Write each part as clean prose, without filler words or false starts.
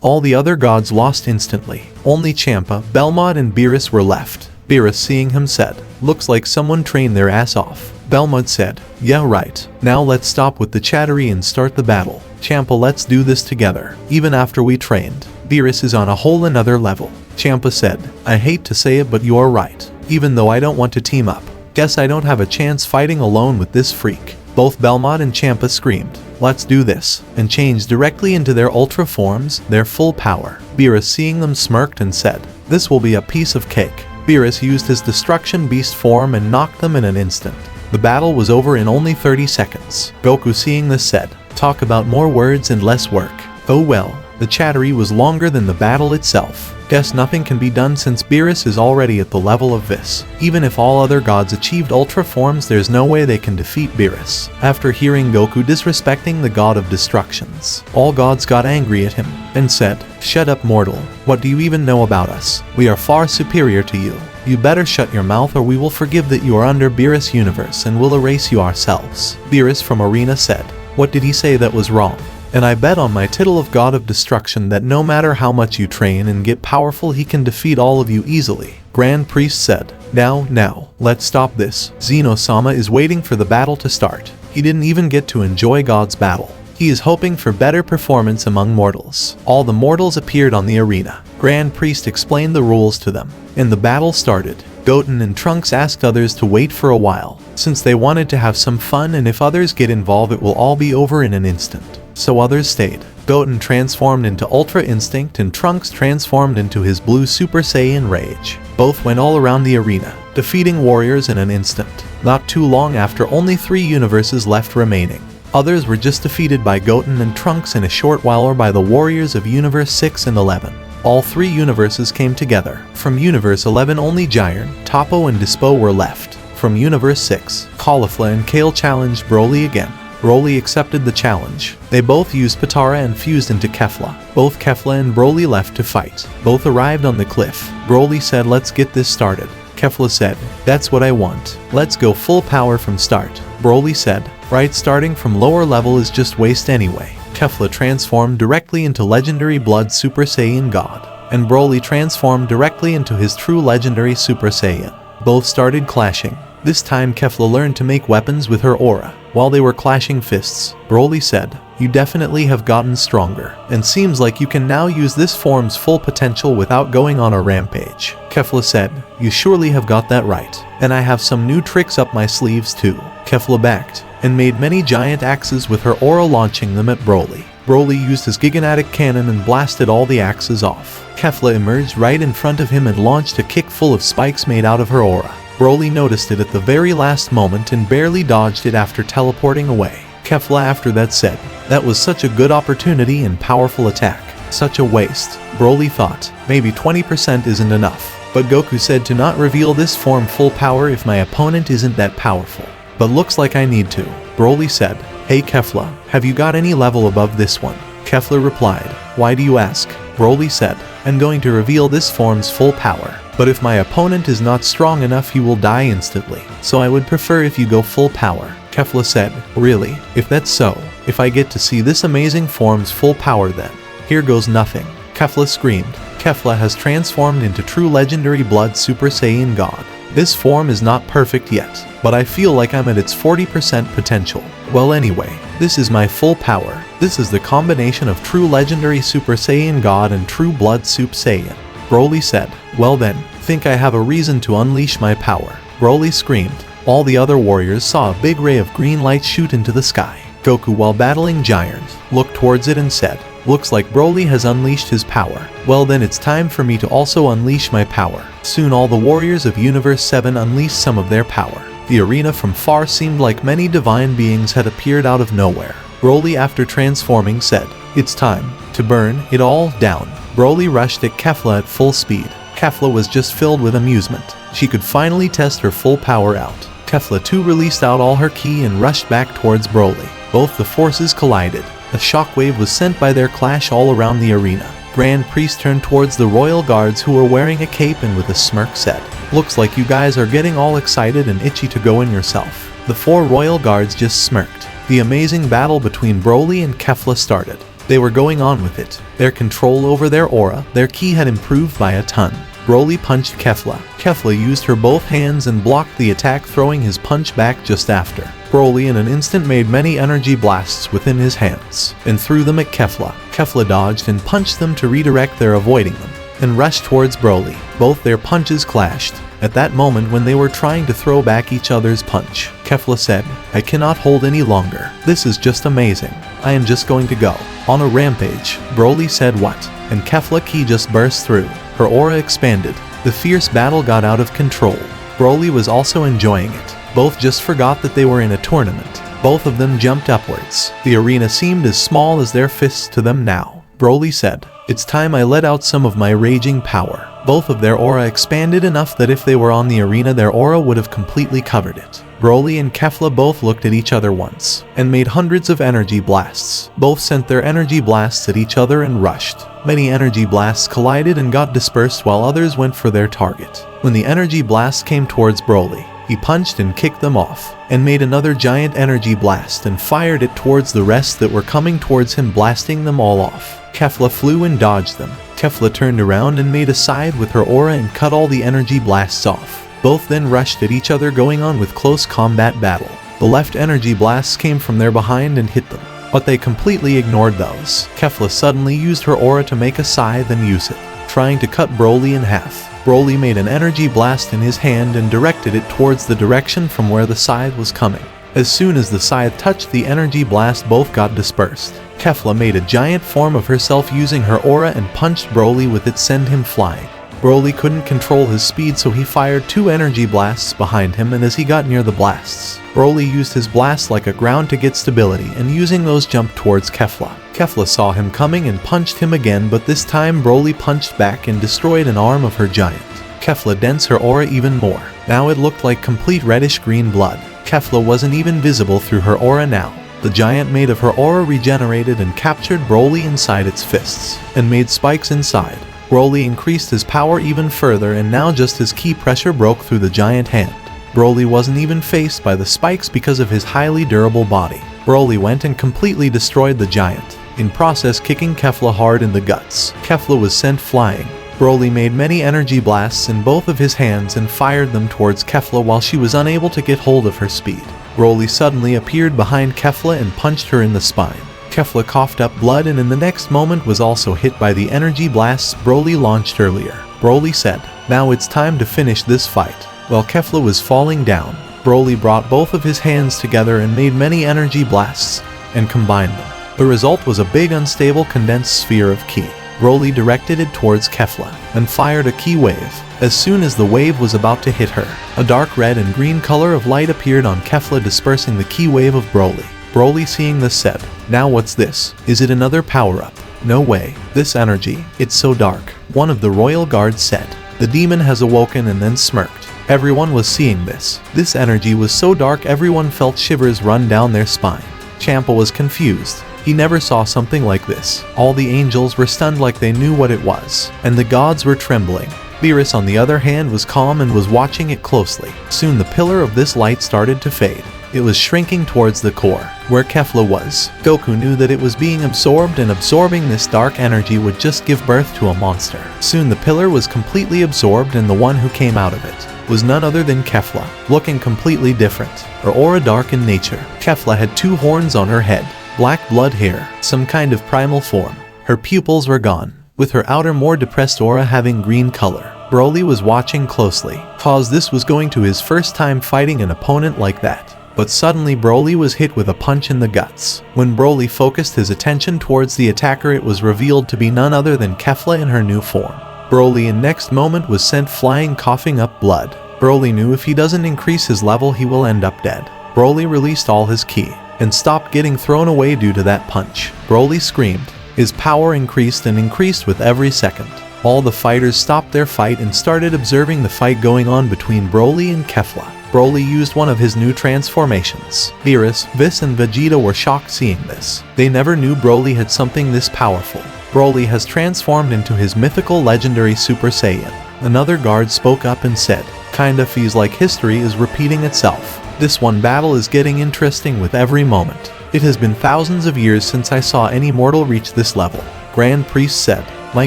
All the other gods lost instantly. Only Champa, Belmont and Beerus were left. Beerus, seeing him, said, "Looks like someone trained their ass off." Belmont said, "Yeah, right. Now let's stop with the chattery and start the battle. Champa, let's do this together, even after we trained. Beerus is on a whole another level." Champa said, "I hate to say it, but you're right. Even though I don't want to team up, guess I don't have a chance fighting alone with this freak." Both Belmont and Champa screamed, "Let's do this," and changed directly into their ultra forms, their full power. Beerus, seeing them, smirked and said, "This will be a piece of cake." Beerus used his destruction beast form and knocked them in an instant. The battle was over in only 30 seconds. Goku, seeing this, said, "Talk about more words and less work." Oh well, the chattery was longer than the battle itself. Guess nothing can be done since Beerus is already at the level of this. Even if all other gods achieved ultra forms, there's no way they can defeat Beerus. After hearing Goku disrespecting the god of destructions, all gods got angry at him and said, "Shut up, mortal. What do you even know about us? We are far superior to you. You better shut your mouth or we will forgive that you are under Beerus universe and will erase you ourselves." Beerus from Arena said, "What did he say that was wrong? And I bet on my tittle of God of Destruction that no matter how much you train and get powerful, he can defeat all of you easily." Grand Priest said, Now, let's stop this. Zeno-sama is waiting for the battle to start. He didn't even get to enjoy God's battle. He is hoping for better performance among mortals." All the mortals appeared on the arena. Grand Priest explained the rules to them, and the battle started. Goten and Trunks asked others to wait for a while, since they wanted to have some fun, and if others get involved it will all be over in an instant. So others stayed. Goten transformed into Ultra Instinct and Trunks transformed into his blue Super Saiyan Rage. Both went all around the arena, defeating warriors in an instant. Not too long after, only 3 universes left remaining. Others were just defeated by Goten and Trunks in a short while or by the warriors of Universe 6 and 11. All 3 universes came together. From Universe 11 only Giant, Toppo and Dispo were left. From Universe 6, Kefla and Kale challenged Broly again. Broly accepted the challenge. They both used Patara and fused into Kefla. Both Kefla and Broly left to fight. Both arrived on the cliff. Broly said, "Let's get this started." Kefla said, "That's what I want. Let's go full power from start." Broly said, "Right, starting from lower level is just waste anyway." Kefla transformed directly into Legendary Blood Super Saiyan God, and Broly transformed directly into his true Legendary Super Saiyan. Both started clashing. This time Kefla learned to make weapons with her aura. While they were clashing fists, Broly said, "You definitely have gotten stronger, and seems like you can now use this form's full potential without going on a rampage." Kefla said, "You surely have got that right, and I have some new tricks up my sleeves too." Kefla backed, and made many giant axes with her aura, launching them at Broly. Broly used his gigantic cannon and blasted all the axes off. Kefla emerged right in front of him and launched a kick full of spikes made out of her aura. Broly noticed it at the very last moment and barely dodged it after teleporting away. Kefla after that said, "That was such a good opportunity and powerful attack. Such a waste." Broly thought, maybe 20% isn't enough. But Goku said to not reveal this form full power if my opponent isn't that powerful. But looks like I need to. Broly said, "Hey Kefla, have you got any level above this one?" Kefla replied, "Why do you ask?" Broly said, "I'm going to reveal this form's full power. But if my opponent is not strong enough, he will die instantly. So I would prefer if you go full power." Kefla said, "Really? If that's so, if I get to see this amazing form's full power then, here goes nothing." Kefla screamed. Kefla has transformed into true Legendary Blood Super Saiyan God. This form is not perfect yet, but I feel like I'm at its 40% potential. Well anyway, this is my full power. This is the combination of true Legendary Super Saiyan God and true Blood Super Saiyan. Broly said, "Well then, think I have a reason to unleash my power." Broly screamed. All the other warriors saw a big ray of green light shoot into the sky. Goku, while battling Giant, looked towards it and said, "Looks like Broly has unleashed his power. Well then, it's time for me to also unleash my power." Soon all the warriors of Universe 7 unleashed some of their power. The arena from far seemed like many divine beings had appeared out of nowhere. Broly after transforming said, "It's time to burn it all down." Broly rushed at Kefla at full speed. Kefla was just filled with amusement. She could finally test her full power out. Kefla too released out all her ki and rushed back towards Broly. Both the forces collided. A shockwave was sent by their clash all around the arena. Grand Priest turned towards the royal guards who were wearing a cape and with a smirk said, "Looks like you guys are getting all excited and itchy to go in yourself." The 4 royal guards just smirked. The amazing battle between Broly and Kefla started. They were going on with it. Their control over their aura, their ki had improved by a ton. Broly punched Kefla. Kefla used her both hands and blocked the attack, throwing his punch back just after. Broly in an instant made many energy blasts within his hands and threw them at Kefla. Kefla dodged and punched them to redirect their avoiding them and rushed towards Broly. Both their punches clashed. At that moment when they were trying to throw back each other's punch, Kefla said, "I cannot hold any longer. This is just amazing. I am just going to go on a rampage." Broly said what? And Kefla ki just burst through. Her aura expanded. The fierce battle got out of control. Broly was also enjoying it. Both just forgot that they were in a tournament. Both of them jumped upwards. The arena seemed as small as their fists to them now. Broly said, "It's time I let out some of my raging power." Both of their aura expanded enough that if they were on the arena, their aura would have completely covered it. Broly and Kefla both looked at each other once and made hundreds of energy blasts. Both sent their energy blasts at each other and rushed. Many energy blasts collided and got dispersed while others went for their target. When the energy blast came towards Broly, he punched and kicked them off and made another giant energy blast and fired it towards the rest that were coming towards him, blasting them all off. Kefla flew and dodged them. Kefla turned around and made a side with her aura and cut all the energy blasts off. Both then rushed at each other, going on with close combat battle. The left energy blasts came from their behind and hit them, but they completely ignored those. Kefla suddenly used her aura to make a scythe and use it, trying to cut Broly in half. Broly made an energy blast in his hand and directed it towards the direction from where the scythe was coming. As soon as the scythe touched the energy blast, both got dispersed. Kefla made a giant form of herself using her aura and punched Broly with it, send him flying. Broly couldn't control his speed, so he fired 2 energy blasts behind him, and as he got near the blasts, Broly used his blast like a ground to get stability, and using those jumped towards Kefla. Kefla saw him coming and punched him again, but this time Broly punched back and destroyed an arm of her giant. Kefla densed her aura even more. Now it looked like complete reddish-green blood. Kefla wasn't even visible through her aura now. The giant made of her aura regenerated and captured Broly inside its fists, and made spikes inside. Broly increased his power even further, and now just his ki pressure broke through the giant hand. Broly wasn't even faced by the spikes because of his highly durable body. Broly went and completely destroyed the giant, in process kicking Kefla hard in the guts. Kefla was sent flying. Broly made many energy blasts in both of his hands and fired them towards Kefla while she was unable to get hold of her speed. Broly suddenly appeared behind Kefla and punched her in the spine. Kefla coughed up blood and in the next moment was also hit by the energy blasts Broly launched earlier. Broly said, "Now it's time to finish this fight." While Kefla was falling down, Broly brought both of his hands together and made many energy blasts and combined them. The result was a big unstable condensed sphere of ki. Broly directed it towards Kefla and fired a ki wave. As soon as the wave was about to hit her, a dark red and green color of light appeared on Kefla, dispersing the ki wave of Broly. Broly, seeing this, said, "Now what's this? Is it another power-up? No way. This energy, it's so dark." One of the royal guards said. The demon has awoken and then smirked. Everyone was seeing this. This energy was so dark everyone felt shivers run down their spine. Champa was confused. He never saw something like this. All the angels were stunned like they knew what it was, and the gods were trembling. Beerus, on the other hand, was calm and was watching it closely. Soon the pillar of this light started to fade. It was shrinking towards the core, where Kefla was. Goku knew that it was being absorbed, and absorbing this dark energy would just give birth to a monster. Soon the pillar was completely absorbed, and the one who came out of it was none other than Kefla, looking completely different. Her aura dark in nature. Kefla had 2 horns on her head, black blood hair, some kind of primal form. Her pupils were gone, with her outer more depressed aura having green color. Broly was watching closely, cause this was going to his first time fighting an opponent like that. But suddenly Broly was hit with a punch in the guts. When Broly focused his attention towards the attacker, it was revealed to be none other than Kefla in her new form. Broly in next moment was sent flying, coughing up blood. Broly knew if he doesn't increase his level he will end up dead. Broly released all his ki and stopped getting thrown away due to that punch. Broly screamed. His power increased and increased with every second. All the fighters stopped their fight and started observing the fight going on between Broly and Kefla. Broly used one of his new transformations. Beerus, Whis and Vegeta were shocked seeing this. They never knew Broly had something this powerful. Broly has transformed into his mythical legendary Super Saiyan. Another guard spoke up and said, "Kinda feels like history is repeating itself. This one battle is getting interesting with every moment." It has been thousands of years since I saw any mortal reach this level. Grand Priest said. My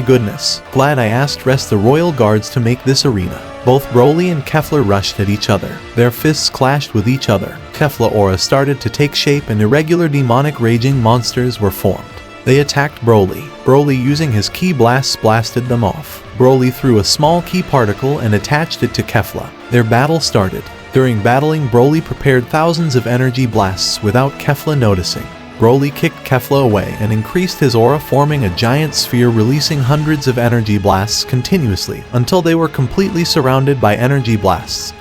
goodness, glad I asked rest the royal guards to make this arena. Both Broly and Kefla rushed at each other. Their fists clashed with each other. Kefla aura started to take shape and irregular demonic raging monsters were formed. They attacked Broly. Broly using his ki blasts blasted them off. Broly threw a small ki particle and attached it to Kefla. Their battle started. During battling, Broly prepared thousands of energy blasts without Kefla noticing. Broly kicked Kefla away and increased his aura, forming a giant sphere, releasing hundreds of energy blasts continuously until they were completely surrounded by energy blasts,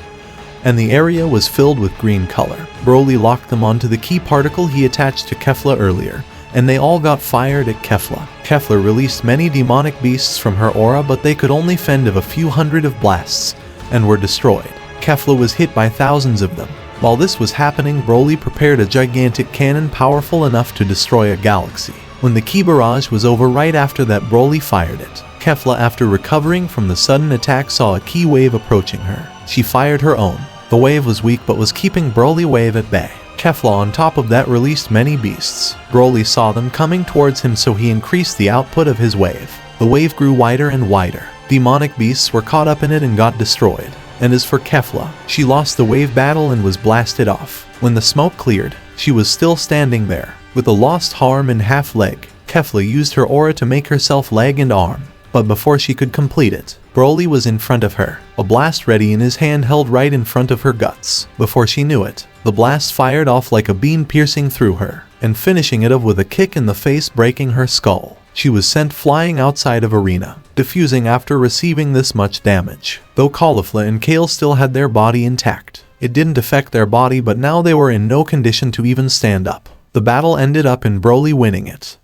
and the area was filled with green color. Broly locked them onto the ki particle he attached to Kefla earlier, and they all got fired at Kefla. Kefla released many demonic beasts from her aura, but they could only fend off a few hundred of blasts and were destroyed. Kefla was hit by thousands of them. While this was happening, Broly prepared a gigantic cannon powerful enough to destroy a galaxy. When the ki barrage was over, right after that, Broly fired it. Kefla, after recovering from the sudden attack, saw a ki wave approaching her. She fired her own. The wave was weak but was keeping Broly wave at bay. Kefla on top of that released many beasts. Broly saw them coming towards him, so he increased the output of his wave. The wave grew wider and wider. Demonic beasts were caught up in it and got destroyed. And as for Kefla, she lost the wave battle and was blasted off. When the smoke cleared, she was still standing there, with a lost arm and half leg. Kefla used her aura to make herself leg and arm, but before she could complete it, Broly was in front of her, a blast ready in his hand, held right in front of her guts. Before she knew it, the blast fired off like a beam, piercing through her, and finishing it off with a kick in the face, breaking her skull. She was sent flying outside of arena, defusing after receiving this much damage. Though Caulifla and Kale still had their body intact, it didn't affect their body, but now they were in no condition to even stand up. The battle ended up in Broly winning it.